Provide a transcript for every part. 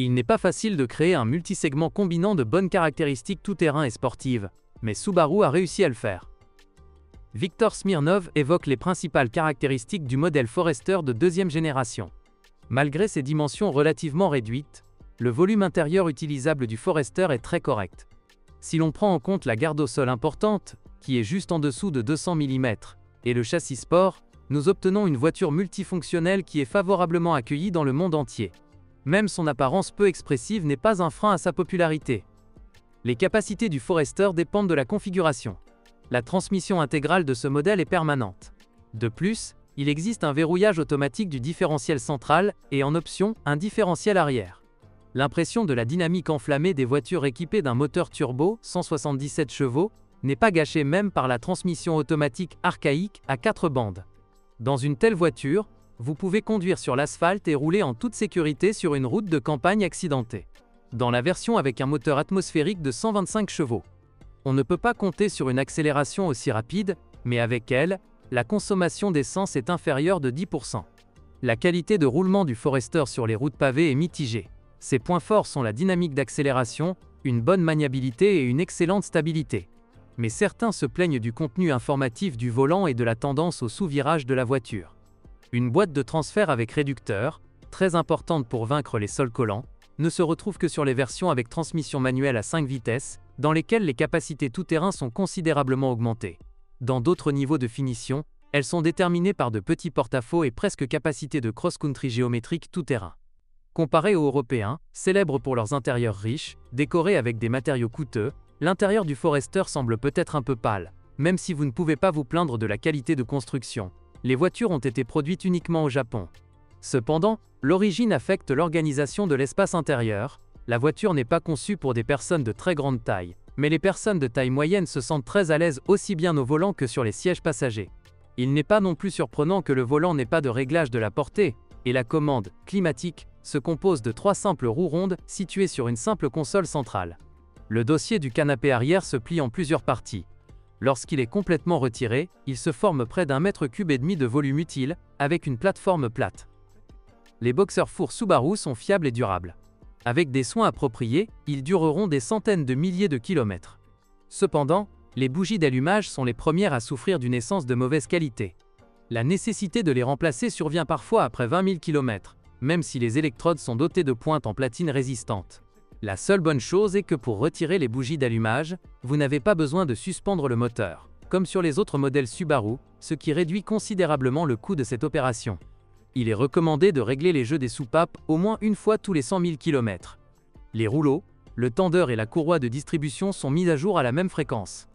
Il n'est pas facile de créer un multisegment combinant de bonnes caractéristiques tout-terrain et sportives, mais Subaru a réussi à le faire. Viktor Smirnov évoque les principales caractéristiques du modèle Forester de deuxième génération. Malgré ses dimensions relativement réduites, le volume intérieur utilisable du Forester est très correct. Si l'on prend en compte la garde au sol importante, qui est juste en dessous de 200 mm, et le châssis sport, nous obtenons une voiture multifonctionnelle qui est favorablement accueillie dans le monde entier. Même son apparence peu expressive n'est pas un frein à sa popularité. Les capacités du Forester dépendent de la configuration. La transmission intégrale de ce modèle est permanente. De plus, il existe un verrouillage automatique du différentiel central et en option, un différentiel arrière. L'impression de la dynamique enflammée des voitures équipées d'un moteur turbo, 177 chevaux, n'est pas gâchée même par la transmission automatique archaïque à 4 bandes. Dans une telle voiture, vous pouvez conduire sur l'asphalte et rouler en toute sécurité sur une route de campagne accidentée. Dans la version avec un moteur atmosphérique de 125 chevaux, on ne peut pas compter sur une accélération aussi rapide, mais avec elle, la consommation d'essence est inférieure de 10%. La qualité de roulement du Forester sur les routes pavées est mitigée. Ses points forts sont la dynamique d'accélération, une bonne maniabilité et une excellente stabilité. Mais certains se plaignent du contenu informatif du volant et de la tendance au sous-virage de la voiture. Une boîte de transfert avec réducteur, très importante pour vaincre les sols collants, ne se retrouve que sur les versions avec transmission manuelle à 5 vitesses, dans lesquelles les capacités tout-terrain sont considérablement augmentées. Dans d'autres niveaux de finition, elles sont déterminées par de petits porte-à-faux et presque capacités de cross-country géométrique tout-terrain. Comparé aux Européens, célèbres pour leurs intérieurs riches, décorés avec des matériaux coûteux, l'intérieur du Forester semble peut-être un peu pâle, même si vous ne pouvez pas vous plaindre de la qualité de construction. Les voitures ont été produites uniquement au Japon. Cependant, l'origine affecte l'organisation de l'espace intérieur. La voiture n'est pas conçue pour des personnes de très grande taille, mais les personnes de taille moyenne se sentent très à l'aise aussi bien au volant que sur les sièges passagers. Il n'est pas non plus surprenant que le volant n'ait pas de réglage de la portée, et la commande climatique se compose de 3 simples roues rondes situées sur une simple console centrale. Le dossier du canapé arrière se plie en plusieurs parties. Lorsqu'il est complètement retiré, il se forme près d'1,5 mètre de volume utile, avec une plateforme plate. Les boxers fours Subaru sont fiables et durables. Avec des soins appropriés, ils dureront des centaines de milliers de kilomètres. Cependant, les bougies d'allumage sont les premières à souffrir d'une essence de mauvaise qualité. La nécessité de les remplacer survient parfois après 20 000 km, même si les électrodes sont dotées de pointes en platine résistante. La seule bonne chose est que pour retirer les bougies d'allumage, vous n'avez pas besoin de suspendre le moteur, comme sur les autres modèles Subaru, ce qui réduit considérablement le coût de cette opération. Il est recommandé de régler les jeux des soupapes au moins une fois tous les 100 000 km. Les rouleaux, le tendeur et la courroie de distribution sont mis à jour à la même fréquence.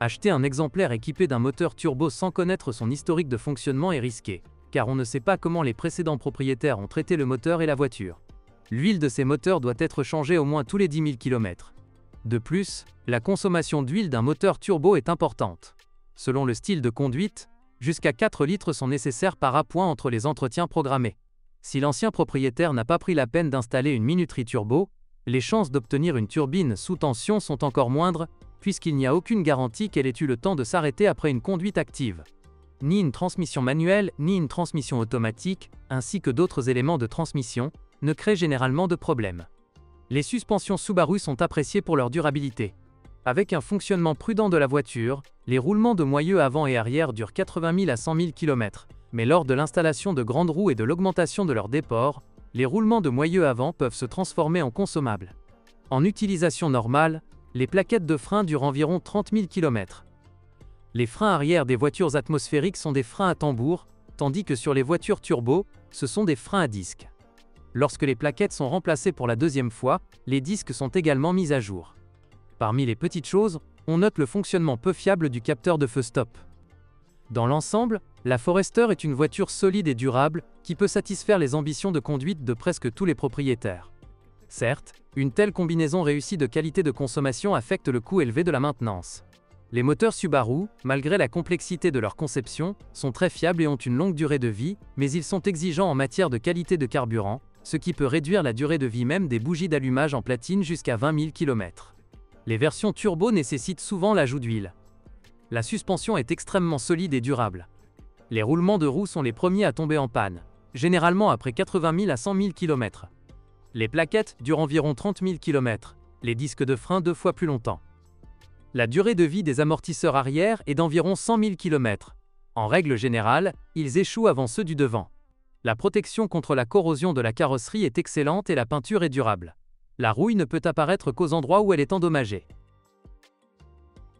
Acheter un exemplaire équipé d'un moteur turbo sans connaître son historique de fonctionnement est risqué, car on ne sait pas comment les précédents propriétaires ont traité le moteur et la voiture. L'huile de ces moteurs doit être changée au moins tous les 10 000 km. De plus, la consommation d'huile d'un moteur turbo est importante. Selon le style de conduite, jusqu'à 4 litres sont nécessaires par appoint entre les entretiens programmés. Si l'ancien propriétaire n'a pas pris la peine d'installer une minuterie turbo, les chances d'obtenir une turbine sous tension sont encore moindres, puisqu'il n'y a aucune garantie qu'elle ait eu le temps de s'arrêter après une conduite active. Ni une transmission manuelle, ni une transmission automatique, ainsi que d'autres éléments de transmission, ne créent généralement de problèmes. Les suspensions Subaru sont appréciées pour leur durabilité. Avec un fonctionnement prudent de la voiture, les roulements de moyeu avant et arrière durent 80 000 à 100 000 km, mais lors de l'installation de grandes roues et de l'augmentation de leur déport, les roulements de moyeu avant peuvent se transformer en consommables. En utilisation normale, les plaquettes de frein durent environ 30 000 km. Les freins arrière des voitures atmosphériques sont des freins à tambour, tandis que sur les voitures turbo, ce sont des freins à disque. Lorsque les plaquettes sont remplacées pour la deuxième fois, les disques sont également mis à jour. Parmi les petites choses, on note le fonctionnement peu fiable du capteur de feu stop. Dans l'ensemble, la Forester est une voiture solide et durable, qui peut satisfaire les ambitions de conduite de presque tous les propriétaires. Certes, une telle combinaison réussie de qualité de consommation affecte le coût élevé de la maintenance. Les moteurs Subaru, malgré la complexité de leur conception, sont très fiables et ont une longue durée de vie, mais ils sont exigeants en matière de qualité de carburant, ce qui peut réduire la durée de vie même des bougies d'allumage en platine jusqu'à 20 000 km. Les versions turbo nécessitent souvent l'ajout d'huile. La suspension est extrêmement solide et durable. Les roulements de roues sont les premiers à tomber en panne, généralement après 80 000 à 100 000 km. Les plaquettes durent environ 30 000 km, les disques de frein 2 fois plus longtemps. La durée de vie des amortisseurs arrière est d'environ 100 000 km. En règle générale, ils échouent avant ceux du devant. La protection contre la corrosion de la carrosserie est excellente et la peinture est durable. La rouille ne peut apparaître qu'aux endroits où elle est endommagée.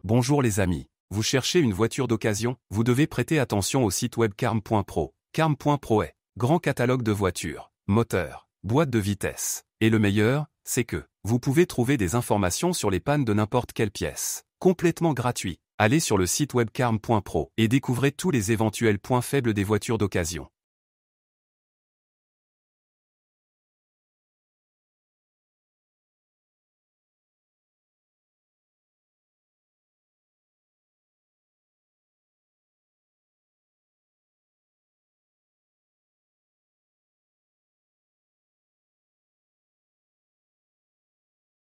Bonjour les amis. Vous cherchez une voiture d'occasion? Vous devez prêter attention au site web carm.pro. Carm.pro est grand catalogue de voitures, moteurs, boîtes de vitesse. Et le meilleur, c'est que vous pouvez trouver des informations sur les pannes de n'importe quelle pièce. Complètement gratuit. Allez sur le site web carm.pro et découvrez tous les éventuels points faibles des voitures d'occasion.